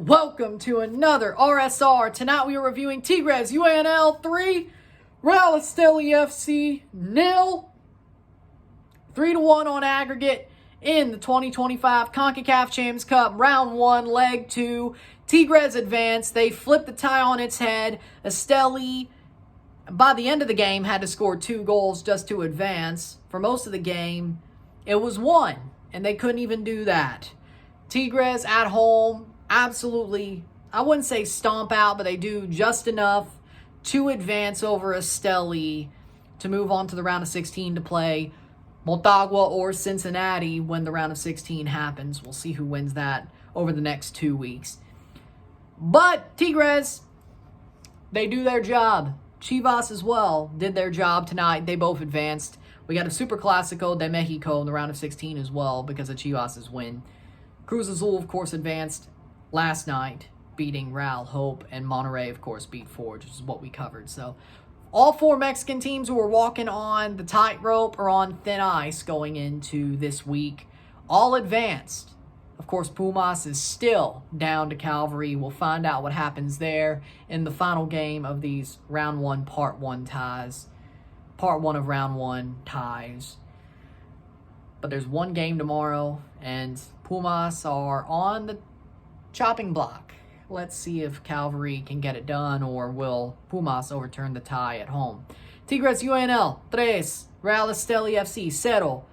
Welcome to another RSR. Tonight we are reviewing Tigres UANL 3, Real Estelí FC 0. 3-1 on aggregate in the 2025 CONCACAF Champions Cup, Round 1, Leg 2. Tigres advanced. They flipped the tie on its head. Estelí, by the end of the game, had to score 2 goals just to advance. For most of the game, it was 1, and they couldn't even do that. Tigres at home, absolutely, I wouldn't say stomp out, but they do just enough to advance over Estelí to move on to the round of 16 to play Motagua or Cincinnati when the round of 16 happens. We'll see who wins that over the next 2 weeks. But Tigres, they do their job. Chivas as well did their job tonight. They both advanced. We got a Super Clásico de Mexico in the round of 16 as well because of Chivas' win. Cruz Azul, of course, advanced last night, beating Real Hope, and Monterrey, of course, beat Forge, which is what we covered. So all 4 Mexican teams who are walking on the tightrope or on thin ice going into this week, all advanced. Of course, Pumas is still down to Calvary. We'll find out what happens there in the final game of these Round 1, Part 1 ties. Part 1 of Round 1 ties. But there's one game tomorrow, and Pumas are on the chopping block. Let's see if Calvary can get it done, or will Pumas overturn the tie at home. Tigres UANL 3, Real Estelí FC 0.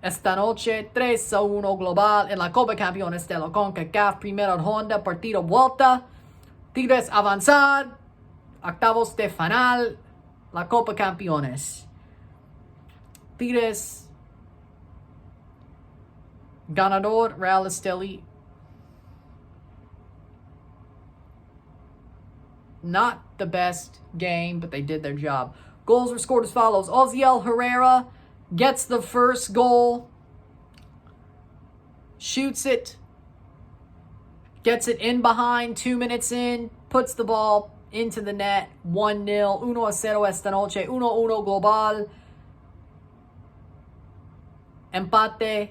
Esta noche 3-1 global en la Concachampions de la CONCACAF, primera ronda, partido vuelta. Tigres avanzar, octavos de final, la Concachampions. Tigres ganador, Real Estelí. Not the best game, but they did their job. Goals were scored as follows. Oziel Herrera gets the first goal. Shoots it. Gets it in behind, 2 minutes in. Puts the ball into the net. 1-0. 1-0 esta noche. 1-1 global. Empate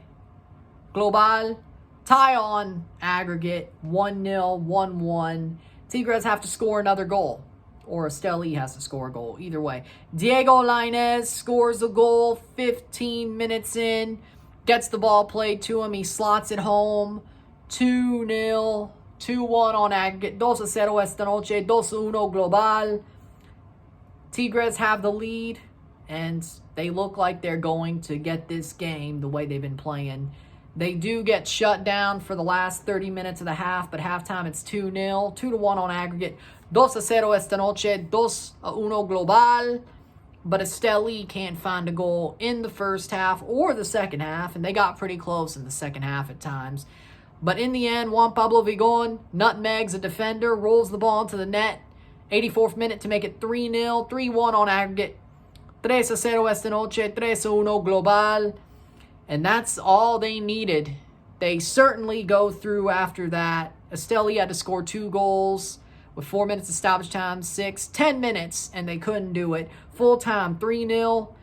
global. Tie on aggregate. 1-0, 1-1. Tigres have to score another goal, or Estelí has to score a goal. Either way. Diego Lainez scores a goal 15 minutes in. Gets the ball played to him. He slots it home. 2-0. 2-1 on aggregate. 2-0 esta noche. 2-1 global. Tigres have the lead, and they look like they're going to get this game the way they've been playing. They do get shut down for the last 30 minutes of the half, but halftime it's 2-0, 2-1 on aggregate. 2-0 esta noche, 2-1 global. But Estelí can't find a goal in the first half or the second half, and they got pretty close in the second half at times. But in the end, Juan Pablo Vigón nutmegs a defender, rolls the ball into the net. 84th minute to make it 3-0, 3-1 on aggregate. 3-0 esta noche, 3-1 global. And that's all they needed. They certainly go through after that. Estelí had to score 2 goals with 4 minutes of stoppage time, 10 minutes, and they couldn't do it. Full time, 3-0,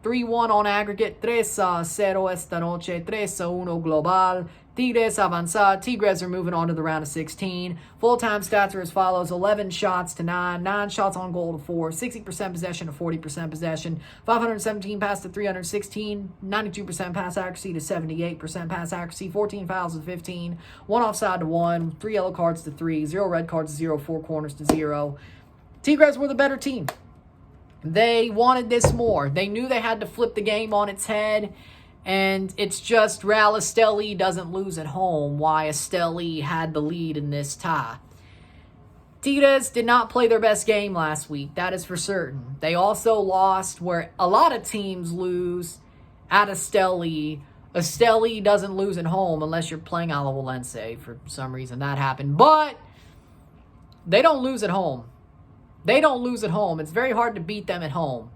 3-1 on aggregate, 3-0 esta noche, 3-1 global. Tigres avanzar. Tigres are moving on to the round of 16. Full-time stats are as follows. 11 shots to 9. 9 shots on goal to 4. 60% possession to 40% possession. 517 pass to 316. 92% pass accuracy to 78% pass accuracy. 14 fouls to 15. 1 offside to 1. 3 yellow cards to 3. 0 red cards to 0. 4 corners to 0. Tigres were the better team. They wanted this more. They knew they had to flip the game on its head. And it's just Real Estelí doesn't lose at home, why Estelí had the lead in this tie. Tigres did not play their best game last week, that is for certain. They also lost where a lot of teams lose at Estelí. Estelí doesn't lose at home unless you're playing Alajuelense. For some reason that happened. But they don't lose at home. They don't lose at home. It's very hard to beat them at home.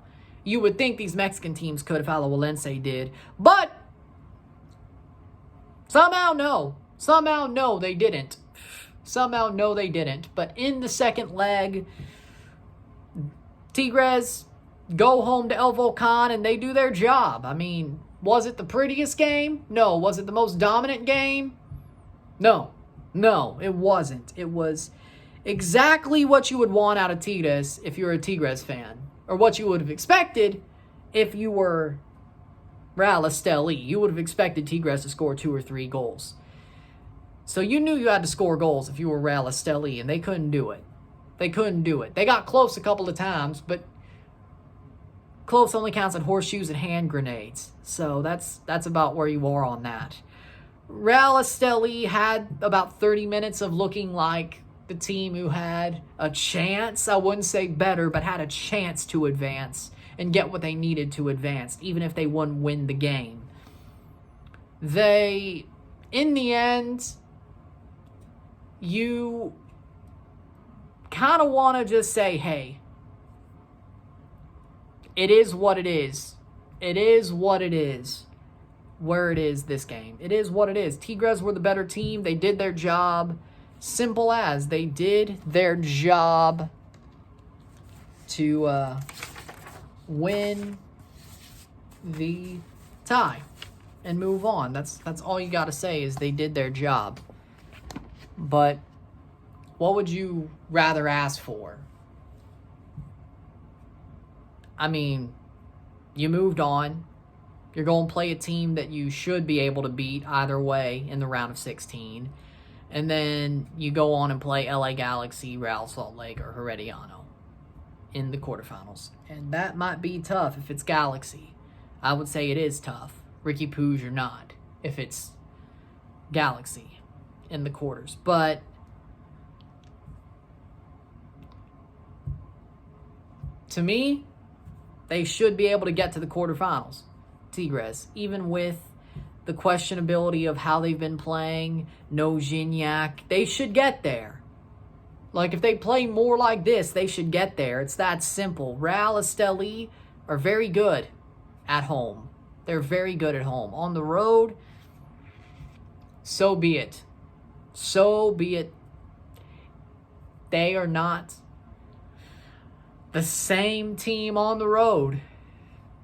You would think these Mexican teams could if Alajuelense did. But somehow no. Somehow no, they didn't. Somehow no, they didn't. But in the second leg, Tigres go home to El Volcan and they do their job. I mean, Was it the prettiest game? No. Was it the most dominant game? No. No, it wasn't. It was exactly what you would want out of Tigres if you're a Tigres fan. Or what you would have expected if you were Real Estelí. You would have expected Tigres to score 2 or 3 goals. So you knew you had to score goals if you were Real Estelí, and they couldn't do it. They couldn't do it. They got close a couple of times, but close only counts at horseshoes and hand grenades. So that's about where you are on that. Real Estelí had about 30 minutes of looking like the team who had a chance, I wouldn't say better, but had a chance to advance and get what they needed to advance, even if they wouldn't win the game. They, in the end, you kind of want to just say, hey, it is what it is. It is what it is. Where it is this game. It is what it is. Tigres were the better team. They did their job. Simple as. They did their job to win the tie and move on. That's all you got to say is they did their job. But what would you rather ask for? I mean, you moved on. You're going to play a team that you should be able to beat either way in the round of 16. And then you go on and play LA Galaxy, Real Salt Lake, or Herediano in the quarterfinals. And that might be tough if it's Galaxy. I would say it is tough. Ricky Puig or not, if it's Galaxy in the quarters. But to me, they should be able to get to the quarterfinals. Tigres, even with the questionability of how they've been playing, no Gignac, they should get there. Like, if they play more like this, they should get there. It's that simple. Real Estelí are very good at home. They're very good at home. On the road, so be it. So be it. They are not the same team on the road.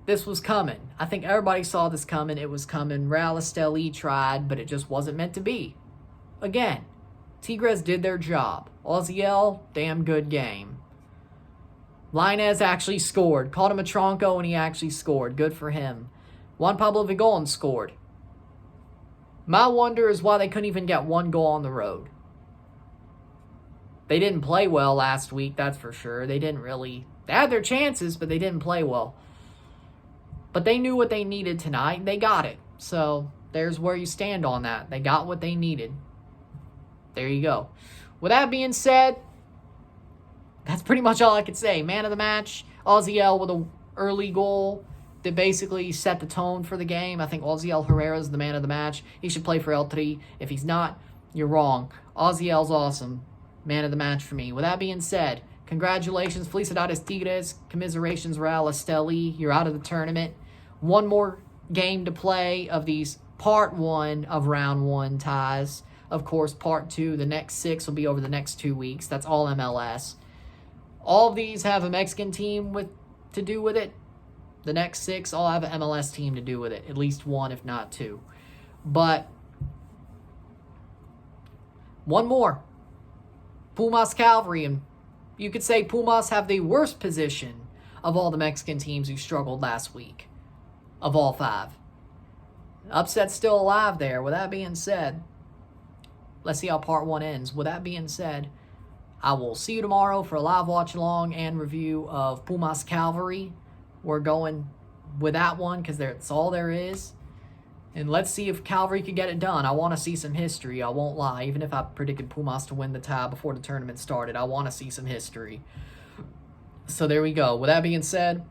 This was coming. I think everybody saw this coming. It was coming. Real Estelí tried, but it just wasn't meant to be. Again, Tigres did their job. Oziel, damn good game. Lainez actually scored. Caught him a tronco, and he actually scored. Good for him. Juan Pablo Vigón scored. My wonder is why they couldn't even get 1 goal on the road. They didn't play well last week, that's for sure. They had their chances, but they didn't play well. But they knew what they needed tonight, and they got it. So there's where you stand on that. They got what they needed. There you go. With that being said, that's pretty much all I could say. Man of the match, Oziel with an early goal that basically set the tone for the game. I think Oziel Herrera is the man of the match. He should play for El Tri. If he's not, you're wrong. Oziel's awesome. Man of the match for me. With that being said, congratulations, Felicidades Tigres. Commiserations, Real Estelí. You're out of the tournament. 1 more game to play of these part 1 of round 1 ties. Of course, part 2, the next 6 will be over the next 2 weeks. That's all MLS. All of these have a Mexican team to do with it. The next 6 all have an MLS team to do with it. At least 1, if not 2. But 1 more. Pumas Cavalry, and you could say Pumas have the worst position of all the Mexican teams who struggled last week, of all 5. Upset's still alive there. With that being said, let's see how part 1 ends. With that being said, I will see you tomorrow for a live watch-along and review of Pumas Cavalry. We're going with that one because that's all there is. And let's see if Cavalry could get it done. I want to see some history. I won't lie. Even if I predicted Pumas to win the tie before the tournament started, I want to see some history. So there we go. With that being said,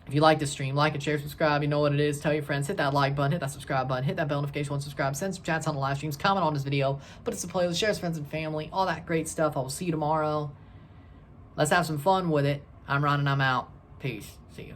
if you like this stream, like it, share, subscribe. You know what it is. Tell your friends. Hit that like button. Hit that subscribe button. Hit that bell notification once subscribe. Send some chats on the live streams. Comment on this video. Put it to playlist. Share with friends and family. All that great stuff. I will see you tomorrow. Let's have some fun with it. I'm Ron and I'm out. Peace. See you.